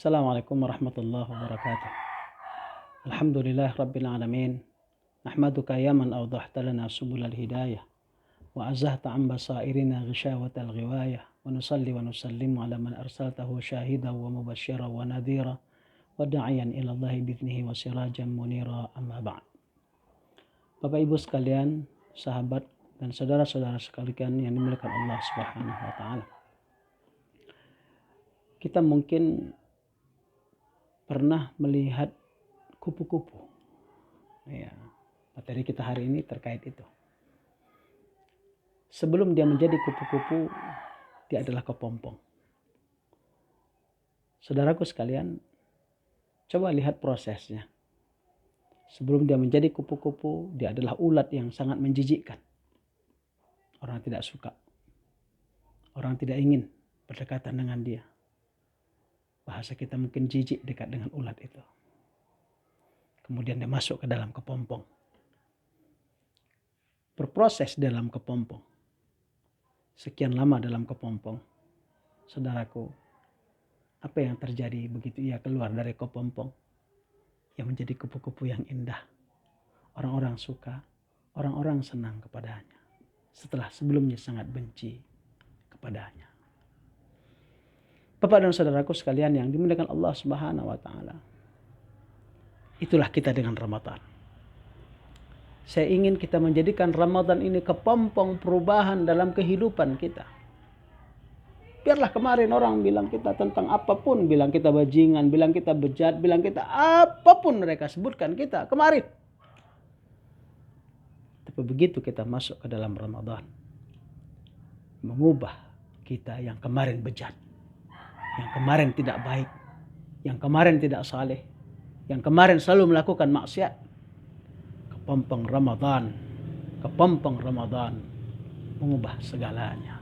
Assalamualaikum warahmatullahi wabarakatuh. Alhamdulillah rabbil alamin. Nahmaduka ya man awdahta lana subulal hidayah wa azahta an basairina ghishawatal ghiwayah wa nusalli wa nusallimu ala man arsaltahu syahidan wa mubasysyiran wa nadhira wa da'iyan ila Allah bi'idhnihi wa sirajan munira, amma ba'd. Bapak Ibu sekalian, sahabat dan saudara-saudara sekalian yang dimuliakan Allah Subhanahu wa taala. Kita mungkin pernah melihat kupu-kupu. Ya, materi kita hari ini terkait itu. Sebelum dia menjadi kupu-kupu, dia adalah kepompong. Saudaraku sekalian, coba lihat prosesnya. Sebelum dia menjadi kupu-kupu, dia adalah ulat yang sangat menjijikkan. Orang tidak suka. Orang tidak ingin berdekatan dengan dia. Bahasa kita mungkin jijik dekat dengan ulat itu. Kemudian dia masuk ke dalam kepompong. Berproses dalam kepompong. Sekian lama dalam kepompong. Saudaraku, apa yang terjadi begitu ia keluar dari kepompong? Yang menjadi kupu-kupu yang indah. Orang-orang suka, orang-orang senang kepadanya. Setelah sebelumnya sangat benci kepadanya. Bapak dan saudaraku sekalian yang dimuliakan Allah Subhanahu wa taala. Itulah kita dengan Ramadan. Saya ingin kita menjadikan Ramadan ini kepompong perubahan dalam kehidupan kita. Biarlah kemarin orang bilang kita tentang apapun, bilang kita bajingan, bilang kita bejat, bilang kita apapun mereka sebutkan kita kemarin. Tapi begitu kita masuk ke dalam Ramadan, mengubah kita yang kemarin bejat, yang kemarin tidak baik, yang kemarin tidak saleh, yang kemarin selalu melakukan maksiat. Kepompong Ramadan mengubah segalanya.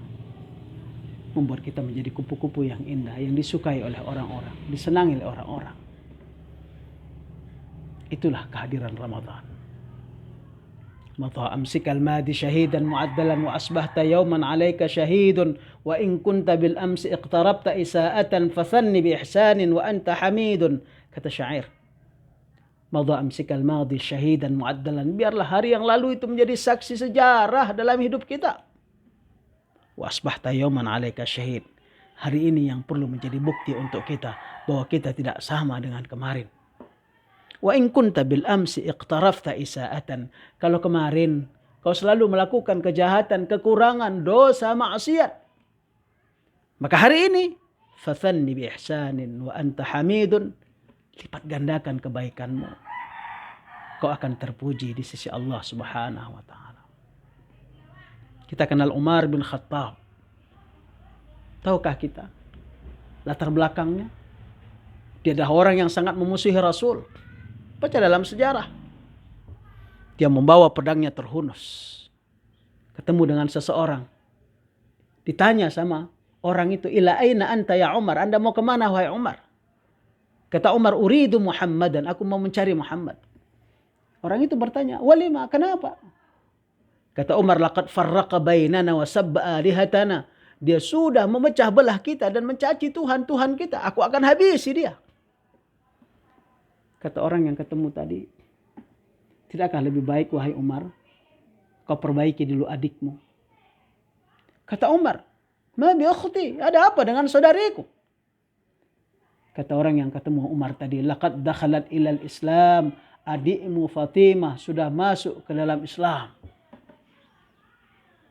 Membuat kita menjadi kupu-kupu yang indah, yang disukai oleh orang-orang, disenangi oleh orang-orang. Itulah kehadiran Ramadan. Mata amsikal madi syahidan mu'addalan wa asbahta yawman 'alaika syahidun wa in kunta bil amsi iqtarabta isaa'atan fathanni bi ihsanin wa anta hamidun, kata syair. Mata amsikal madi syahidan mu'addalan, biarlah hari yang lalu itu menjadi saksi sejarah dalam hidup kita. Wa asbahta yawman 'alaika syahid. Hari ini yang perlu menjadi bukti untuk kita bahwa kita tidak sama dengan kemarin. Wa in kunta bil amsi iqtarafta isaa'atan. Kalau kemarin kau selalu melakukan kejahatan, kekurangan, dosa, maksiat, maka hari ini fathanni bi ihsanin wa anta hamidun, lipat gandakan kebaikanmu. Kau akan terpuji di sisi Allah Subhanahu wa taala. Kita kenal Umar bin Khattab. Tahukah kita latar belakangnya? Dia adalah orang yang sangat memusuhi Rasul. Baca dalam sejarah. Dia membawa pedangnya terhunus. Ketemu dengan seseorang. Ditanya sama orang itu, ila aina anta ya Umar? Anda mau kemana wahai Umar? Kata Umar, uridu Muhammadan. Aku mau mencari Muhammad. Orang itu bertanya, walima? Kenapa? Kata Umar, laqad farraqa bainana wa sabba alihatana. Dia sudah memecah belah kita dan mencaci Tuhan-Tuhan kita. Aku akan habisi dia. Kata orang yang ketemu tadi, tidakkah lebih baik wahai Umar, kau perbaiki dulu adikmu? Kata Umar, ma bi ukhti, ada apa dengan saudariku? Kata orang yang ketemu Umar tadi, laqad dakhalat ilal Islam, adikmu Fatimah sudah masuk ke dalam Islam.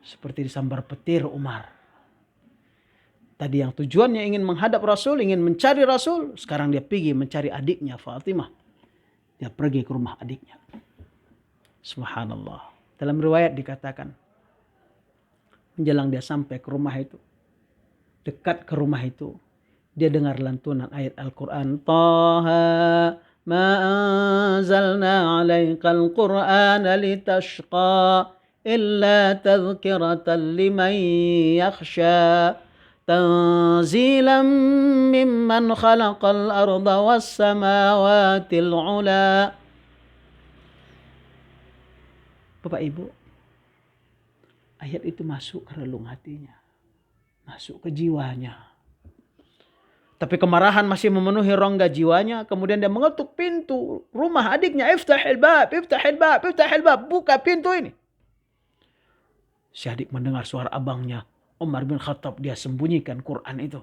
Seperti disambar petir Umar. Tadi yang tujuannya ingin menghadap Rasul, ingin mencari Rasul, sekarang dia pergi mencari adiknya Fatimah. Dia pergi ke rumah adiknya. Subhanallah. Dalam riwayat dikatakan, menjelang dia sampai ke rumah itu, dekat ke rumah itu, dia dengar lantunan ayat Al-Quran. Taha ma anzalna alaikal Qur'ana litashqa illa tadhkiratan liman yakhsha tanzilan mimman khalaqal arda was samawatil ula. Bapak Ibu, ayat itu masuk ke relung hatinya, masuk ke jiwanya. Tapi kemarahan masih memenuhi rongga jiwanya. Kemudian dia mengetuk pintu rumah adiknya. Iftahil bab, iftahil bab, iftahil bab. Buka pintu ini. Si adik mendengar suara abangnya Umar bin Khattab. Dia sembunyikan Quran itu.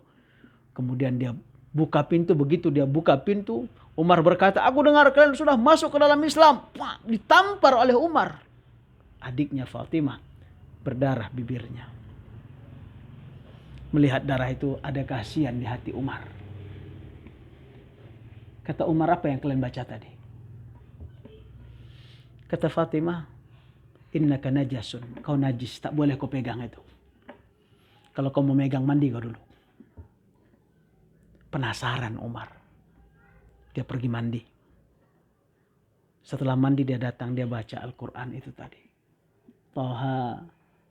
Kemudian dia buka pintu. Begitu dia buka pintu, Umar berkata, aku dengar kalian sudah masuk ke dalam Islam. Wah, ditampar oleh Umar. Adiknya Fatimah berdarah bibirnya. Melihat darah itu ada kasihan di hati Umar. Kata Umar, apa yang kalian baca tadi? Kata Fatimah, innaka najasun. Kau najis, tak boleh kau pegang itu. Kalau kau mau megang, mandi kau dulu. Penasaran Umar. Dia pergi mandi. Setelah mandi dia datang, dia baca Al-Quran itu tadi. Taha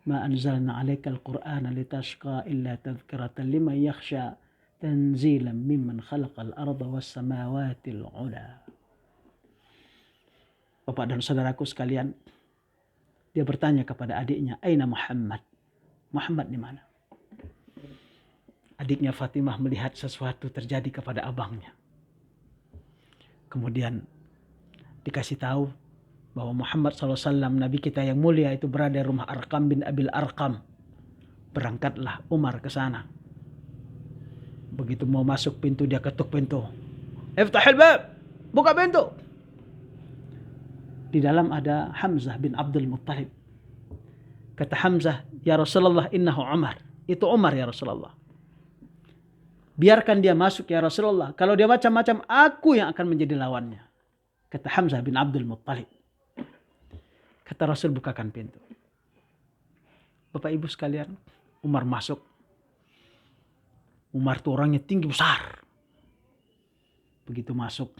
ma anzalna alaika al-Qur'ana litashqa illa tadhkiratan liman yakhsha tanzilan mimman khalaqal arda was samawatil ula. Bapak dan saudaraku sekalian, dia bertanya kepada adiknya, aina Muhammad? Muhammad di mana? Adiknya Fatimah melihat sesuatu terjadi kepada abangnya. Kemudian dikasih tahu bahwa Muhammad SAW, Nabi kita yang mulia itu berada di rumah Arqam bin Abil Arqam. Berangkatlah Umar ke sana. Begitu mau masuk pintu, dia ketuk pintu. Iftahil bab, buka pintu. Di dalam ada Hamzah bin Abdul Muttalib. Kata Hamzah, ya Rasulullah innahu Umar. Itu Umar ya Rasulullah. Biarkan dia masuk ya Rasulullah. Kalau dia macam-macam, aku yang akan menjadi lawannya. Kata Hamzah bin Abdul Muttalib. Kata Rasul, bukakan pintu. Bapak ibu sekalian, Umar masuk. Umar itu orangnya tinggi besar. Begitu masuk,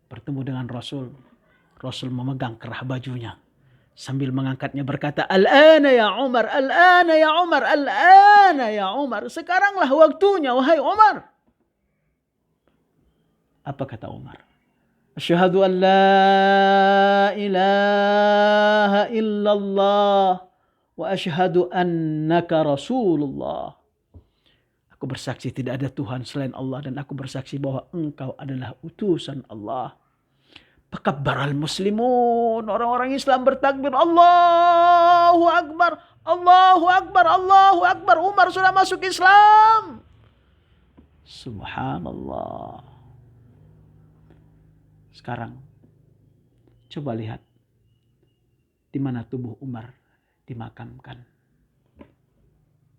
bertemu dengan Rasul. Rasul memegang kerah bajunya. Sambil mengangkatnya berkata, Al-ana ya Umar, Al-ana ya Umar, Al-ana ya Umar. Sekaranglah waktunya, wahai Umar. Apa kata Umar? Asyhadu an la ilaha illallah wa asyhadu annaka Rasulullah. Aku bersaksi tidak ada Tuhan selain Allah dan aku bersaksi bahwa engkau adalah utusan Allah. Fakabbaral muslimun, orang-orang Islam bertakbir, Allahu Akbar, Allahu Akbar, Allahu Akbar. Umar sudah masuk Islam. Subhanallah. Sekarang coba lihat di mana tubuh Umar dimakamkan.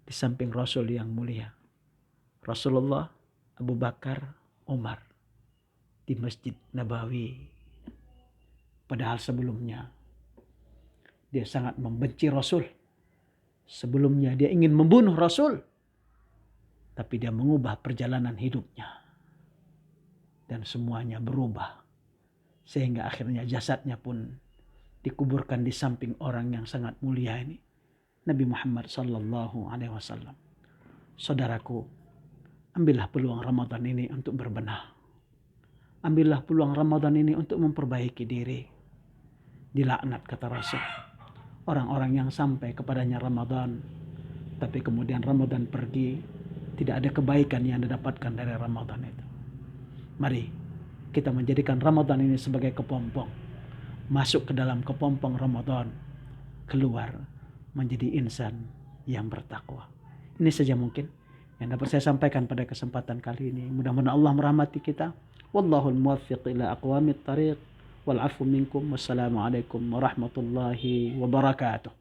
Di samping Rasul yang mulia. Rasulullah, Abu Bakar, Umar di Masjid Nabawi. Padahal sebelumnya dia sangat membenci Rasul. Sebelumnya dia ingin membunuh Rasul. Tapi dia mengubah perjalanan hidupnya. Dan semuanya berubah. Sehingga akhirnya jasadnya pun dikuburkan di samping orang yang sangat mulia ini. Nabi Muhammad sallallahu alaihi wasallam. Saudaraku, ambillah peluang Ramadan ini untuk berbenah. Ambillah peluang Ramadan ini untuk memperbaiki diri. Dilaknat kata Rasul. Orang-orang yang sampai kepadanya Ramadan, tapi kemudian Ramadan pergi, tidak ada kebaikan yang didapatkan dari Ramadan itu. Mari kita menjadikan Ramadan ini sebagai kepompong. Masuk ke dalam kepompong Ramadan. Keluar menjadi insan yang bertakwa. Ini saja mungkin yang dapat saya sampaikan pada kesempatan kali ini. Mudah-mudahan Allah merahmati kita. Wallahul muwaffiq ila aqwamit thariq. Wal afu minkum. Wassalamualaikum warahmatullahi wabarakatuh.